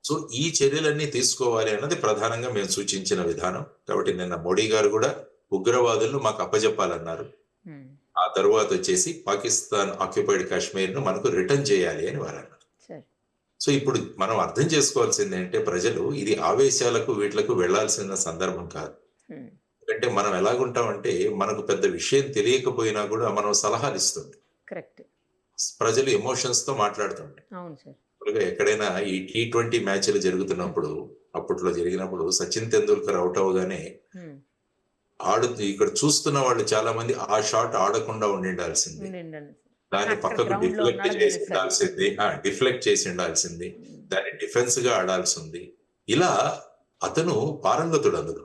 సో ఈ చర్యలన్నీ తీసుకోవాలి అన్నది ప్రధానంగా మేము సూచించిన విధానం. కాబట్టి నిన్న మోడీ గారు కూడా ఉగ్రవాదులను మాకు అప్పజెప్పాలన్నారు. ఆ తర్వాత వచ్చేసి పాకిస్తాన్ ఆక్యుపైడ్ కాశ్మీర్ ను మనకు రిటర్న్ చేయాలి అని వారు అన్నారు. సో ఇప్పుడు మనం అర్థం చేసుకోవాల్సింది అంటే ప్రజలు ఇది ఆవేశాలకు వీటిలకు వెళ్లాల్సిన సందర్భం కాదు. ఎందుకంటే మనం ఎలాగుంటామంటే మనకు పెద్ద విషయం తెలియకపోయినా కూడా మనం సలహాలు ఇస్తుంది. ప్రజలు ఎమోషన్స్ తో మాట్లాడుతుంటారు. ఎక్కడైనా ఈ T20 మ్యాచ్లు జరుగుతున్నప్పుడు అప్పట్లో జరిగినప్పుడు సచిన్ తెందూల్కర్ అవుట్ అవగానే ఇక్కడ చూస్తున్న వాళ్ళు చాలా మంది ఆ షాట్ ఆడకుండా ఉండాల్సింది, దాన్ని పక్కకు డిఫ్లెక్ట్ చేసి ఉండాల్సింది, దాన్ని డిఫెన్స్ గా ఆడాల్సింది. ఇలా అతను పారంగతుడు, అందులో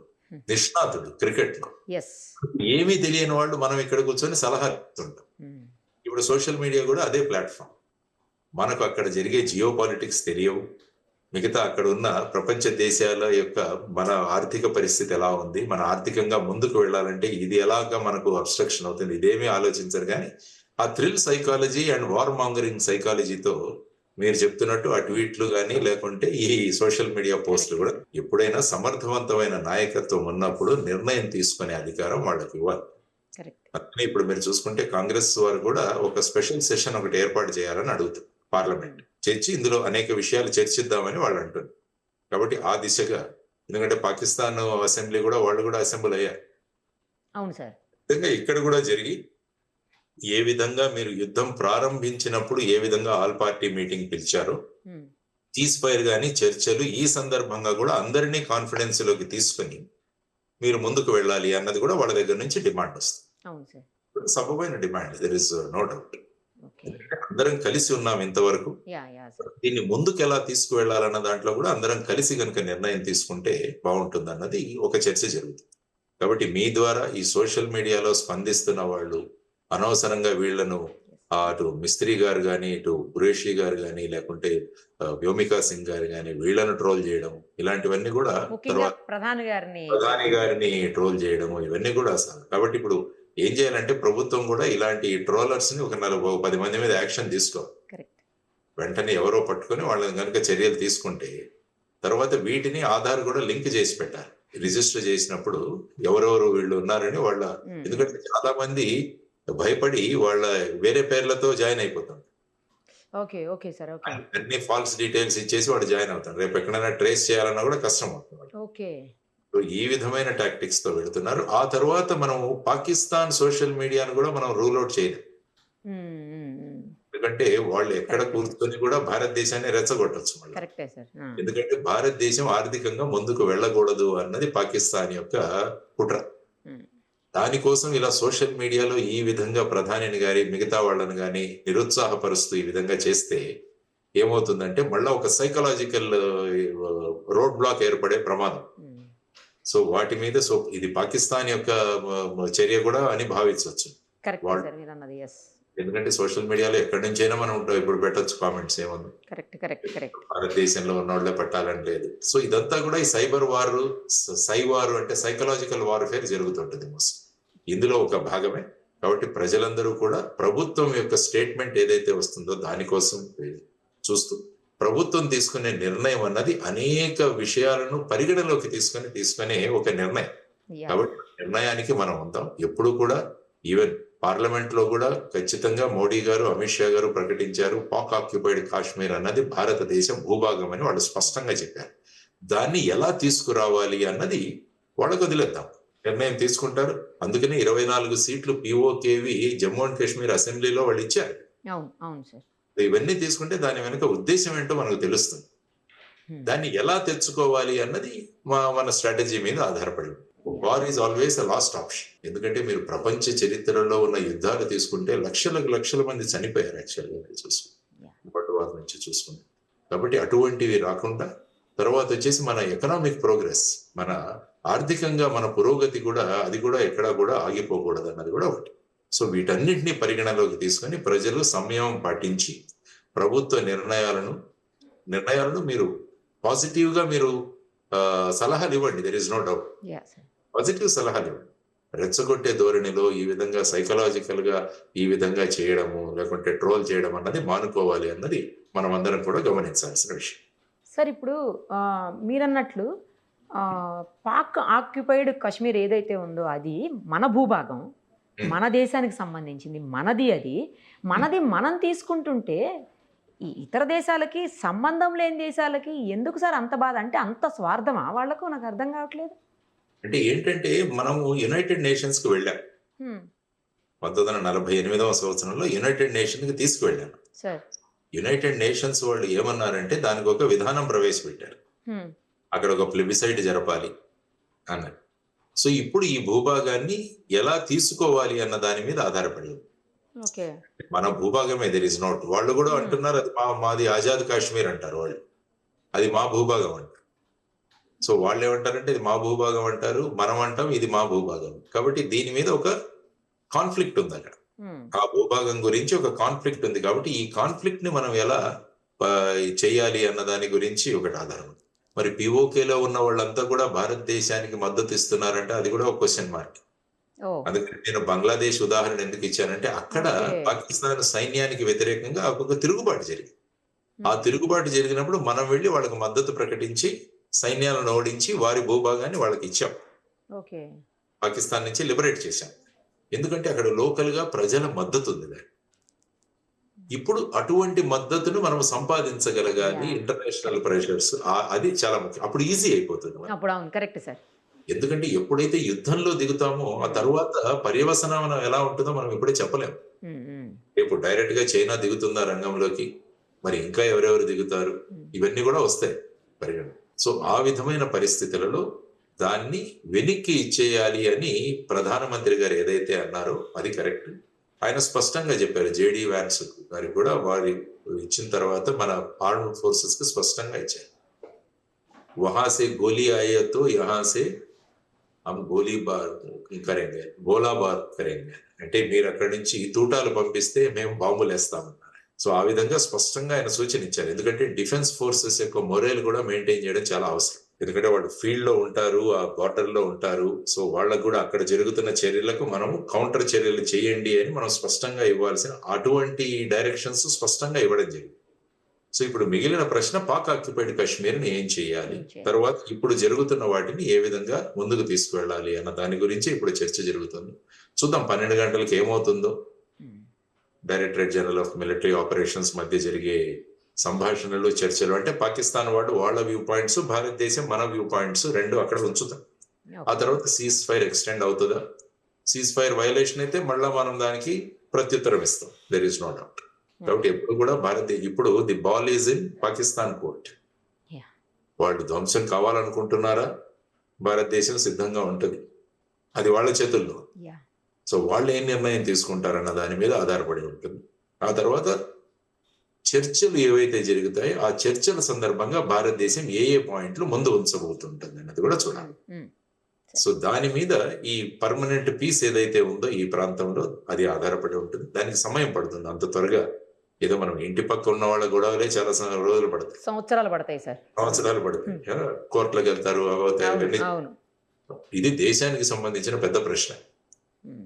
నిష్ణాతుడు క్రికెట్ లో. ఏమీ తెలియని వాళ్ళు మనం ఇక్కడ కూర్చొని సలహా ఇస్తుంటాం. ఇప్పుడు సోషల్ మీడియా కూడా అదే ప్లాట్ఫామ్. మనకు అక్కడ జరిగే జియో పాలిటిక్స్ తెలియవు, మిగతా అక్కడ ఉన్న ప్రపంచ దేశాల యొక్క మన ఆర్థిక పరిస్థితి ఎలా ఉంది, మన ఆర్థికంగా ముందుకు వెళ్ళాలంటే ఇది ఎలాగా మనకు అబ్స్ట్రక్షన్ అవుతుంది, ఇదేమీ ఆలోచించరు. కానీ ఆ thrill psychology and war mongering సైకాలజీతో మీరు చెప్తున్నట్టు ఆ ట్వీట్లు కానీ లేకుంటే ఈ సోషల్ మీడియా పోస్టులు కూడా ఎప్పుడైనా సమర్థవంతమైన నాయకత్వం ఉన్నప్పుడు నిర్ణయం తీసుకునే అధికారం వాళ్ళకి ఇవ్వాలి. అందుకని ఇప్పుడు మీరు చూసుకుంటే కాంగ్రెస్ వారు కూడా ఒక స్పెషల్ సెషన్ ఒకటి ఏర్పాటు చేయాలని అడుగుతారు పార్లమెంట్, చర్చి ఇందులో అనేక విషయాలు చర్చిద్దామని వాళ్ళు అంటున్నారు. కాబట్టి ఆ దిశగా, ఎందుకంటే పాకిస్తాన్ అసెంబ్లీ కూడా వాళ్ళు కూడా అసెంబ్లీ అయ్యారు. అవును సార్. ఇక్కడ కూడా జరిగి ఏ విధంగా మీరు యుద్ధం ప్రారంభించినప్పుడు ఏ విధంగా ఆల్ పార్టీ మీటింగ్ పిలిచారో, సీజ్ ఫైర్ గానీ చర్చలు ఈ సందర్భంగా కూడా అందరినీ కాన్ఫిడెన్స్ లోకి తీసుకుని మీరు ముందుకు వెళ్ళాలి అన్నది కూడా వాళ్ళ దగ్గర నుంచి డిమాండ్ వస్తుంది. సబబైన demand, there is no doubt. అందరం కలిసి ఉన్నాం ఇంతవరకు, దీన్ని ముందుకు ఎలా తీసుకువెళ్లాలన్న దాంట్లో కూడా అందరం కలిసి కనుక నిర్ణయం తీసుకుంటే బాగుంటుంది అన్నది ఒక చర్చ జరుగుతుంది. కాబట్టి మీ ద్వారా ఈ సోషల్ మీడియాలో స్పందిస్తున్న వాళ్ళు అనవసరంగా వీళ్లను అటు మిస్త్రీ గారు కానీ, ఇటు ఖురేషీ గారు కానీ, లేకుంటే వ్యోమికా సింగ్ గారు కానీ వీళ్లను ట్రోల్ చేయడం, ఇలాంటివన్నీ కూడా తర్వాత ప్రధాని గారిని ట్రోల్ చేయడం, ఇవన్నీ కూడా అసలు. కాబట్టి ఇప్పుడు ఏం చేయాలంటే ప్రభుత్వం కూడా ఇలాంటి ట్రోలర్స్ ని ఒక 10 మంది మీద యాక్షన్ తీసుకోవాలి. వెంటనే ఎవరో పట్టుకొని వాళ్ళని కనుక చర్యలు తీసుకుంటే తర్వాత వీటిని ఆధార్ కూడా లింక్ చేసి పెట్టాలి. రిజిస్టర్ చేసినప్పుడు ఎవరెవరు వీళ్ళు ఉన్నారని వాళ్ళ, ఎందుకంటే చాలా మంది భయపడి వాళ్ళ వేరే పేర్లతో జాయిన్ అయిపోతాం. అన్ని ఫాల్స్ డీటెయిల్స్ ఇచ్చేసి వాడు జాయిన్ అవుతాడు. రేపు ఎక్కడైనా ట్రేస్ చేయాలన్నా కూడా కష్టం అవుతుంది. ఈ విధమైన టాక్టిక్స్ తో వెళుతున్నారు. ఆ తర్వాత మనం పాకిస్తాన్ సోషల్ మీడియాను కూడా మనం రూల్ అవుట్ చేయలేం. ఎందుకంటే వాళ్ళు ఎక్కడ కూర్చొని కూడా భారతదేశాన్ని రెచ్చగొట్టచ్చు మళ్ళీ. ఎందుకంటే భారతదేశం ఆర్థికంగా ముందుకు వెళ్ళకూడదు అన్నది పాకిస్తాన్ యొక్క కుట్ర. దానికోసం ఇలా సోషల్ మీడియాలో ఈ విధంగా ప్రధానిని గాని మిగతా వాళ్ళని గాని నిరుత్సాహపరుస్తూ ఈ విధంగా చేస్తే ఏమవుతుందంటే మళ్ళా ఒక సైకలాజికల్ రోడ్ బ్లాక్ ఏర్పడే ప్రమాదం. సో వాటి మీద ఇది పాకిస్తాన్ యొక్క చర్య కూడా అని భావించవచ్చు. కరెక్ట్ వాళ్ళు- సార్ మీరు అన్నది. ఎస్, ఎందుకంటే సోషల్ మీడియాలో ఎక్కడి నుంచైనా మనం ఉంటాం, ఇప్పుడు పెట్టొచ్చు కామెంట్స్ ఏమన్నా, కరెక్ట్ కరెక్ట్ కరెక్ట్. భారతదేశంలో ఉన్న వాళ్ళే పట్టాలని లేదు. సో ఇదంతా కూడా ఈ సైబర్ వారు, సైవారు అంటే సైకలాజికల్ వార్ఫేర్ జరుగుతుంటుంది మోస్ట్. ఇందులో ఒక భాగమే. కాబట్టి ప్రజలందరూ కూడా ప్రభుత్వం యొక్క స్టేట్మెంట్ ఏదైతే వస్తుందో దానికోసం చూస్తూ ప్రభుత్వం తీసుకునే నిర్ణయం అన్నది అనేక విషయాలను పరిగణలోకి తీసుకునే ఒక నిర్ణయం. కాబట్టి నిర్ణయానికి మనం ఉంటాం ఎప్పుడు కూడా. ఈవెన్ పార్లమెంట్ లో కూడా ఖచ్చితంగా మోడీ గారు, అమిత్ షా గారు ప్రకటించారు, పాక్ ఆక్యుపైడ్ కాశ్మీర్ అన్నది భారతదేశం భూభాగం అని వాళ్ళు స్పష్టంగా చెప్పారు. దాన్ని ఎలా తీసుకురావాలి అన్నది వాళ్ళకు వదిలేద్దాం, నిర్ణయం తీసుకుంటారు. అందుకనే 24 సీట్లు పిఓకేవి జమ్మూ అండ్ కాశ్మీర్ అసెంబ్లీలో వాళ్ళు ఇచ్చారు. అవును అవును సార్. ఇవన్నీ తీసుకుంటే దాని వెనుక ఉద్దేశం ఏంటో మనకు తెలుస్తుంది. దాన్ని ఎలా తెచ్చుకోవాలి అన్నది మన స్ట్రాటజీ మీద ఆధారపడి. War is always a last option. ఎందుకంటే మీరు ప్రపంచ చరిత్రలో ఉన్న యుద్ధాలు తీసుకుంటే లక్షల మంది చనిపోయారు యాక్చువల్గా చూసుకుంటే, వరల్డ్ వార్ నుంచి చూసుకుంటే. కాబట్టి అటువంటివి రాకుండా తర్వాత వచ్చేసి మన ఎకనామిక్ ప్రోగ్రెస్, మన ఆర్థికంగా మన పురోగతి కూడా, అది కూడా ఎక్కడా కూడా ఆగిపోకూడదు అన్నది కూడా ఒకటి. సో వీటన్నిటిని పరిగణలోకి తీసుకొని ప్రజలు సంయమం పాటించి ప్రభుత్వ నిర్ణయాలను మీరు పాజిటివ్ గా మీరు సలహాలు ఇవ్వండి. There is no doubt. Positive సలహాలు ఇవ్వండి. రెచ్చగొట్టే ధోరణిలో ఈ విధంగా సైకలాజికల్ గా ఈ విధంగా చేయడము, లేకుంటే ట్రోల్ చేయడం అన్నది మానుకోవాలి అన్నది మనం అందరం కూడా గమనించాల్సిన విషయం. సార్ ఇప్పుడు మీరన్నట్లు పాక్ ఆక్యుపైడ్ కాశ్మీర్ ఏదైతే ఉందో అది మన భూభాగం, మన దేశానికి సంబంధించింది, మనది. అది మనది మనం తీసుకుంటుంటే ఈ ఇతర దేశాలకి, సంబంధం లేని దేశాలకి ఎందుకు సార్ అంత బాధ? అంటే అంత స్వార్థమా వాళ్లకు? నాకు అర్థం కావట్లేదు. అంటే ఏంటంటే మనము యునైటెడ్ నేషన్స్ కు వెళ్ళాం. 1948వ సంవత్సరంలో యునైటెడ్ నేషన్ కి తీసుకువెళ్ళాను. యునైటెడ్ నేషన్స్ వాళ్ళు ఏమన్నారంటే దానికి ఒక విధానం ప్రవేశపెట్టారు. అక్కడ ఒక ప్లెబిసైట్ జరపాలి అన్నారు. సో ఇప్పుడు ఈ భూభాగాన్ని ఎలా తీసుకోవాలి అన్న దాని మీద ఆధారపడి మన భూభాగమే, దెర్ ఇస్ నాట్. వాళ్ళు కూడా అంటున్నారు అది మాది ఆజాద్ కాశ్మీర్ అంటారు వాళ్ళు, అది మా భూభాగం అంటారు. సో వాళ్ళు ఏమంటారంటే ఇది మా భూభాగం అంటారు, మనం అంటాం ఇది మా భూభాగం. కాబట్టి దీని మీద ఒక కాన్ఫ్లిక్ట్ ఉంది అక్కడ. ఆ భూభాగం గురించి ఒక కాన్ఫ్లిక్ట్ ఉంది. కాబట్టి ఈ కాన్ఫ్లిక్ట్ ని మనం ఎలా చేయాలి అన్న దాని గురించి ఒకటి ఆధారం. మరి పిఓకేలో ఉన్న వాళ్ళంతా కూడా భారతదేశానికి మద్దతు ఇస్తున్నారంటే అది కూడా ఒక క్వశ్చన్ మార్క్. అందుకని నేను బంగ్లాదేశ్ ఉదాహరణ ఎందుకు ఇచ్చానంటే అక్కడ పాకిస్తాన్ సైన్యానికి వ్యతిరేకంగా ఒక తిరుగుబాటు జరిగింది. ఆ తిరుగుబాటు జరిగినప్పుడు మనం వెళ్ళి వాళ్ళకి మద్దతు ప్రకటించి సైన్యాలను ఓడించి వారి భూభాగాన్ని వాళ్ళకి ఇచ్చాం. పాకిస్తాన్ నుంచి లిబరేట్ చేశాం. ఎందుకంటే అక్కడ లోకల్ గా ప్రజల మద్దతు ఉంది. ఇప్పుడు అటువంటి మద్దతును మనం సంపాదించగలగాలి. ఇంటర్నేషనల్ ప్రెషర్స్ అది చాలా ముఖ్యం. అప్పుడు ఈజీ అయిపోతుంది. ఎందుకంటే ఎప్పుడైతే యుద్ధంలో దిగుతామో ఆ తర్వాత పర్యవసనం ఎలా ఉంటుందో మనం ఇప్పుడే చెప్పలేము. ఇప్పుడు డైరెక్ట్ గా చైనా దిగుతుందా రంగంలోకి, మరి ఇంకా ఎవరెవరు దిగుతారు, ఇవన్నీ కూడా వస్తాయి పరిగణ. సో ఆ విధమైన పరిస్థితులలో దాన్ని వెనక్కి ఇచ్చేయాలి అని ప్రధానమంత్రి గారు ఏదైతే అన్నారో అది కరెక్ట్. ఆయన స్పష్టంగా చెప్పారు. జేడీ వ్యాన్స్ గారికి కూడా వారి ఇచ్చిన తర్వాత మన ఆర్మ్డ్ ఫోర్సెస్ కి స్పష్టంగా ఇచ్చారు. వహాసే గోలీ ఆయతో యహాసే హమ్ గోలీబార్ కరేంగే, గోలాబార్ కరేంగే. అంటే మీరు అక్కడి నుంచి తూటాలు పంపిస్తే మేము బాంబులు వేస్తామన్నారు. సో ఆ విధంగా స్పష్టంగా ఆయన సూచన ఇచ్చారు. ఎందుకంటే డిఫెన్స్ ఫోర్సెస్ యొక్క మొరేల్ కూడా మెయింటైన్ చేయడం చాలా అవసరం. ఎందుకంటే వాళ్ళు ఫీల్డ్ లో ఉంటారు, ఆ బార్డర్ లో ఉంటారు. సో వాళ్ళకు కూడా అక్కడ జరుగుతున్న చర్యలకు మనం కౌంటర్ చర్యలు చేయండి అని మనం స్పష్టంగా ఇవ్వాల్సిన అటువంటి డైరెక్షన్స్ స్పష్టంగా ఇవ్వడం జరిగింది. సో ఇప్పుడు మిగిలిన ప్రశ్న పాక్ ఆక్యుపైడ్ కాశ్మీర్ ని ఏం చేయాలి, తర్వాత ఇప్పుడు జరుగుతున్న వాటిని ఏ విధంగా ముందుకు తీసుకువెళ్ళాలి అన్న దాని గురించి ఇప్పుడు చర్చ జరుగుతుంది. చూద్దాం 12 గంటలకు ఏమవుతుందో. Directorate general of military operations మధ్య జరిగే సంభాషణలు, చర్చలు అంటే పాకిస్తాన్ వాళ్ళు వాళ్ళ వ్యూ పాయింట్స్, భారతదేశం మన వ్యూ పాయింట్స్ రెండు అక్కడ ఉంచుతాం. ఆ తర్వాత సీజ్ ఫైర్ ఎక్స్టెండ్ అవుతుందా, సీజ్ ఫైర్ వైలేషన్ అయితే మళ్ళా మనం దానికి ప్రత్యుత్తరం ఇస్తాం. There is no doubt. కాబట్టి ఎప్పుడు కూడా ఇప్పుడు the ball is in Pakistan court. వాళ్ళు ధ్వంసం కావాలనుకుంటున్నారా, భారతదేశం సిద్ధంగా ఉంటుంది, అది వాళ్ళ చేతుల్లో. సో వాళ్ళు ఏం నిర్ణయం తీసుకుంటారన్న దాని మీద ఆధారపడి ఉంటుంది. ఆ తర్వాత చర్చలు ఏవైతే జరుగుతాయో ఆ చర్చల సందర్భంగా భారతదేశం ఏ పాయింట్లు ముందు ఉంచబోతుంటుంది అన్నది కూడా చూడాలి. సో దాని మీద ఈ పర్మనెంట్ పీస్ ఏదైతే ఉందో ఈ ప్రాంతంలో అది ఆధారపడి ఉంటుంది. దానికి సమయం పడుతుంది. అంత త్వరగా ఏదో మనం ఇంటి పక్క ఉన్న వాళ్ళ గొడవలే చాలా రోజులు పడతాయి, సంవత్సరాలు పడతాయి సార్. సంవత్సరాలు పడతాయి. కోర్టులకు వెళ్తారు, అవుతాయి అవన్నీ. అవును. ఇది దేశానికి సంబంధించిన పెద్ద ప్రశ్న.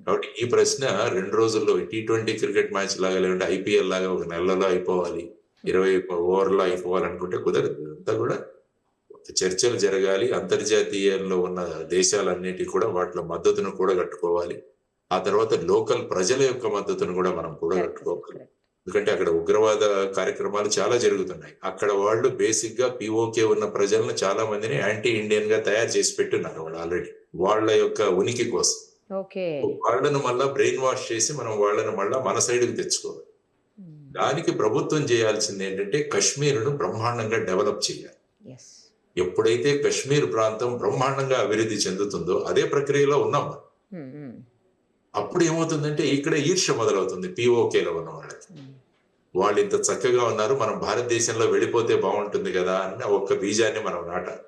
కాబట్టి ఈ ప్రశ్న 2 రోజుల్లో T20 క్రికెట్ మ్యాచ్ లాగా, లేదంటే IPL లాగా ఒక నెలలో అయిపోవాలి, 20 ఓవర్లో అయిపోవాలనుకుంటే కుదరదు. అంతా కూడా చర్చలు జరగాలి. అంతర్జాతీయంలో ఉన్న దేశాలన్నిటి కూడా వాటిలో మద్దతును కూడా కట్టుకోవాలి. ఆ తర్వాత లోకల్ ప్రజల యొక్క మద్దతును కూడా మనం కూడా కట్టుకోవాలి. ఎందుకంటే అక్కడ ఉగ్రవాద కార్యక్రమాలు చాలా జరుగుతున్నాయి. అక్కడ వాళ్ళు బేసిక్ గా POK ఉన్న ప్రజలను చాలా మందిని యాంటీ ఇండియన్ గా తయారు చేసి పెట్టున్నారు వాళ్ళు ఆల్రెడీ, వాళ్ళ యొక్క ఉనికి కోసం. వాళ్ళను మళ్ళా బ్రెయిన్ వాష్ చేసి మనం వాళ్ళని మళ్ళా మన సైడ్కి తెచ్చుకోవాలి. దానికి ప్రభుత్వం చేయాల్సింది ఏంటంటే కాశ్మీర్ను బ్రహ్మాండంగా డెవలప్ చేయాలి. ఎప్పుడైతే కాశ్మీర్ ప్రాంతం బ్రహ్మాండంగా అభివృద్ధి చెందుతుందో, అదే ప్రక్రియలో ఉన్నాం. అప్పుడు ఏమవుతుందంటే ఇక్కడ ఈర్ష్య మొదలవుతుంది POKలో ఉన్న వాళ్ళకి. వాళ్ళు ఇంత చక్కగా ఉన్నారు, మనం భారతదేశంలో వెళ్ళిపోతే బాగుంటుంది కదా అని ఒక్క బీజాన్ని మనం నాటాలి.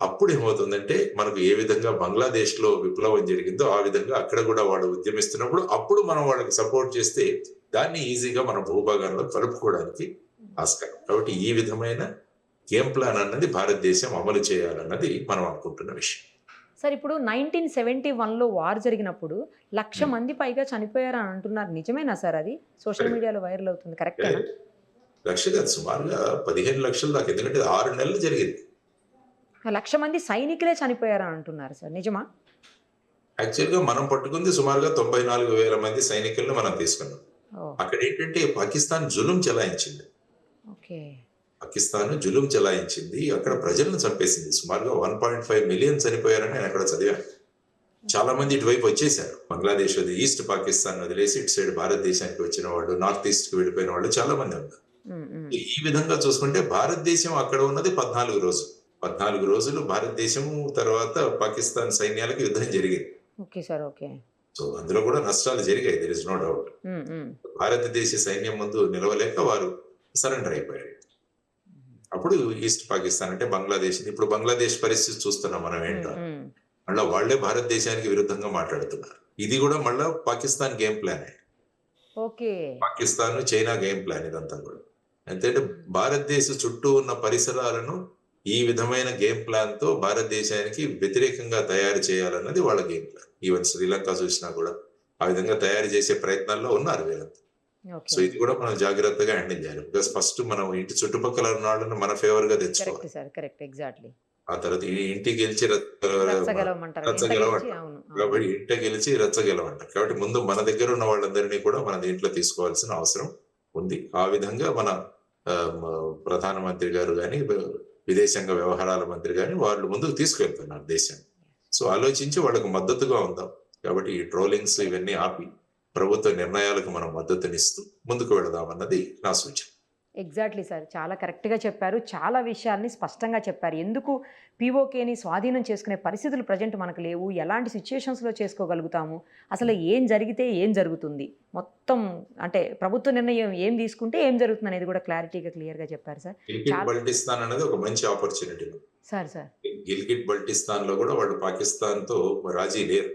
అప్పుడు ఏమవుతుందంటే మనకు ఏ విధంగా బంగ్లాదేశ్ లో విప్లవం జరిగిందో ఆ విధంగా అక్కడ కూడా వాళ్ళు ఉద్యమిస్తున్నప్పుడు అప్పుడు మనం వాళ్ళకి సపోర్ట్ చేస్తే దాన్ని ఈజీగా మన భూభాగంలో కలుపుకోవడానికి ఆస్కారం. కాబట్టి ఈ విధమైన గేమ్ ప్లాన్ అన్నది భారతదేశం అమలు చేయాలన్నది మనం అనుకుంటున్న విషయం. సార్, ఇప్పుడు 1971లో వార్ జరిగినప్పుడు 1,00,000 మంది పైగా చనిపోయారని అంటున్నారు. నిజమేనా సార్? అది సోషల్ మీడియాలో వైరల్ అవుతుంది, కరెక్టేనా? 1,00,000 కాదు, సుమారుగా 15 లక్షల దాకా. ఎందుకంటే 6 నెలలు జరిగింది. 1,00,000 మంది సైనికులే చనిపోయారని అంటున్నారు సార్, నిజమా? యాక్చువల్ గా మనం పట్టుకుంది సుమారుగా 94,000 మంది సైనికులను మనం తీసుకున్నాం. అక్కడ ఏంటంటే పాకిస్తాన్ జులుం చెలాయించింది. పాకిస్తాన్ జులుం చెలాయించింది, అక్కడ ప్రజలను చంపేసింది. సుమారుగా 1.5 మిలియన్ చనిపోయారని నేను అక్కడ చదివాను. చాలా మంది ఇటువైపు వచ్చేసారు. బంగ్లాదేశ్ ఈస్ట్ పాకిస్తాన్ వదిలేసి ఇటు సైడ్ భారతదేశానికి వచ్చిన వాళ్ళు, నార్త్ ఈస్ట్ కి వెళ్ళిపోయిన వాళ్ళు చాలా మంది ఉన్నారు. ఈ విధంగా చూసుకుంటే భారతదేశం అక్కడ ఉన్నది 14 రోజులు భారతదేశం తర్వాత పాకిస్తాన్ సైన్యాలకు యుద్ధం జరిగింది. సో అందులో కూడా నష్టాలు జరిగాయి, దేర్ ఇస్ నో డౌట్. భారతదేశ సైన్యం ముందు నిలవలేక వారు సరెండర్ అయిపోయారు. అప్పుడు ఈస్ట్ పాకిస్తాన్ అంటే బంగ్లాదేశ్, ఇప్పుడు బంగ్లాదేశ్ పరిస్థితి చూస్తున్నాం మనం ఏంటో. మళ్ళీ వాళ్లే భారతదేశానికి విరుద్ధంగా మాట్లాడుతున్నారు. ఇది కూడా మళ్ళా Pakistan game plan, Pakistan China game plan ఇదంతా కూడా. ఎందుకంటే భారతదేశ చుట్టూ ఉన్న పరిసరాలను ఈ విధమైన గేమ్ ప్లాన్ తో భారతదేశానికి వ్యతిరేకంగా తయారు చేయాలన్నది వాళ్ళ గేమ్ ప్లాన్. ఈవెన్ శ్రీలంక చూసినా కూడా ఆ విధంగా తయారు చేసే ప్రయత్నాల్లో ఉన్నారు వీళ్ళంతా. సో ఇది కూడా మనం జాగ్రత్తగా హ్యాండిల్ చేయాలి. బికాస్ ఫస్ట్ మనం ఇంటి చుట్టుపక్కల ఉన్న వాళ్ళని మన ఫేవర్ గా తెచ్చుకోవాలి. ఆ తర్వాత ఇంటికి గెలిచి కాబట్టి ఇంట గెలిచి రచ్చగెలవంటారు. కాబట్టి ముందు మన దగ్గర ఉన్న వాళ్ళందరినీ కూడా మన దీంట్లో తీసుకోవాల్సిన అవసరం ఉంది. ఆ విధంగా మన ప్రధానమంత్రి గారు కానీ, విదేశాంగ వ్యవహారాల మంత్రి కానీ వాళ్ళు ముందుకు తీసుకెళ్తున్నారు దేశాన్ని. సో ఆలోచించి వాళ్ళకు మద్దతుగా ఉందాం. కాబట్టి ఈ ట్రోలింగ్స్ ఇవన్నీ ఆపి ప్రభుత్వ నిర్ణయాలకు మనం మద్దతునిస్తూ ముందుకు వెళదామన్నది నా సూచన. ఎగ్జాక్ట్లీ సార్, చాలా కరెక్ట్గా చెప్పారు. చాలా విషయాల్ని స్పష్టంగా చెప్పారు. ఎందుకు POKని స్వాధీనం చేసుకునే పరిస్థితులు ప్రజెంట్ మనకు లేవు, ఎలాంటి సిచ్యుయేషన్స్లో చేసుకోగలుగుతాము, అసలు ఏం జరిగితే ఏం జరుగుతుంది, మొత్తం అంటే ప్రభుత్వ నిర్ణయం ఏం తీసుకుంటే ఏం జరుగుతుంది అనేది కూడా క్లియర్గా చెప్పారు సార్. గిల్గిట్ బల్టిస్తాన్ అనేది ఒక మంచి ఆపర్చునిటీ సార్. గిల్గిట్ బల్టిస్తాన్ లో కూడా వాళ్ళు పాకిస్తాన్ తో రాజీ లేరు.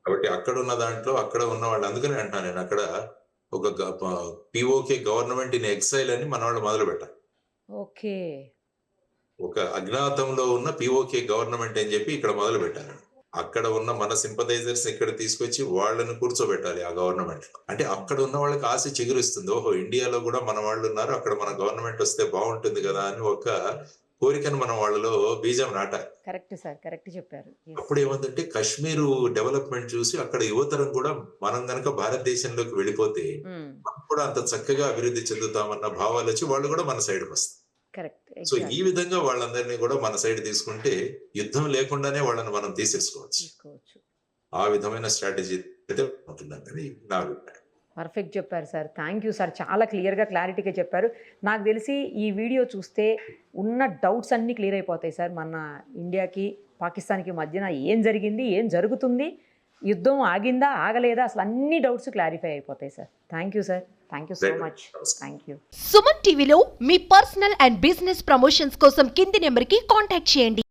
కాబట్టి అక్కడ ఉన్న దాంట్లో అక్కడ ఉన్న వాళ్ళు, అందుకని అంటున్నాను నేను, అక్కడ ఒక POK గవర్నమెంట్ ఇన్ ఎక్సైల్ అని మన వాళ్ళు మొదలు పెట్టారు. ఒక అజ్ఞాతంలో ఉన్న POK గవర్నమెంట్ అని చెప్పి ఇక్కడ మొదలు పెట్టారు. అక్కడ ఉన్న మన సింపథైజర్స్ ఇక్కడ తీసుకొచ్చి వాళ్ళని కూర్చోబెట్టాలి ఆ గవర్నమెంట్ లో. అంటే అక్కడ ఉన్న వాళ్ళకి ఆశ చిగురిస్తుంది, ఓహో ఇండియాలో కూడా మన వాళ్ళు ఉన్నారు, అక్కడ మన గవర్నమెంట్ వస్తే బాగుంటుంది కదా అని ఒక కోరికను మనం వాళ్ళలో బీజం నాటాలి. కరెక్ట్ చెప్పారు. అప్పుడు ఏమందంటే కాశ్మీరు డెవలప్మెంట్ చూసి అక్కడ యువతరం కూడా మనం గనక భారతదేశంలోకి వెళ్ళిపోతే మనం కూడా అంత చక్కగా అభివృద్ధి చెందుతామన్న భావాలు వచ్చి వాళ్ళు కూడా మన సైడ్కి వస్తారు. సో ఈ విధంగా వాళ్ళందరినీ కూడా మన సైడ్ తీసుకుంటే యుద్ధం లేకుండానే వాళ్ళని మనం తీసేసుకోవచ్చు. ఆ విధమైన స్ట్రాటజీ అయితే ఉంటుందని నా అభిప్రాయం. పర్ఫెక్ట్ చెప్పారు సార్. థ్యాంక్ యూ సార్, చాలా క్లారిటీగా చెప్పారు. నాకు తెలిసి ఈ వీడియో చూస్తే ఉన్న డౌట్స్ అన్నీ క్లియర్ అయిపోతాయి సార్. మన ఇండియాకి పాకిస్తాన్కి మధ్యన ఏం జరిగింది, ఏం జరుగుతుంది, యుద్ధం ఆగిందా ఆగలేదా, అసలు అన్ని డౌట్స్ క్లారిఫై అయిపోతాయి sir. Thank you sir, thank you so much. Thank you. Suman టీవీలో మీ పర్సనల్ అండ్ బిజినెస్ ప్రమోషన్స్ కోసం కింది నెంబర్కి కాంటాక్ట్ చేయండి.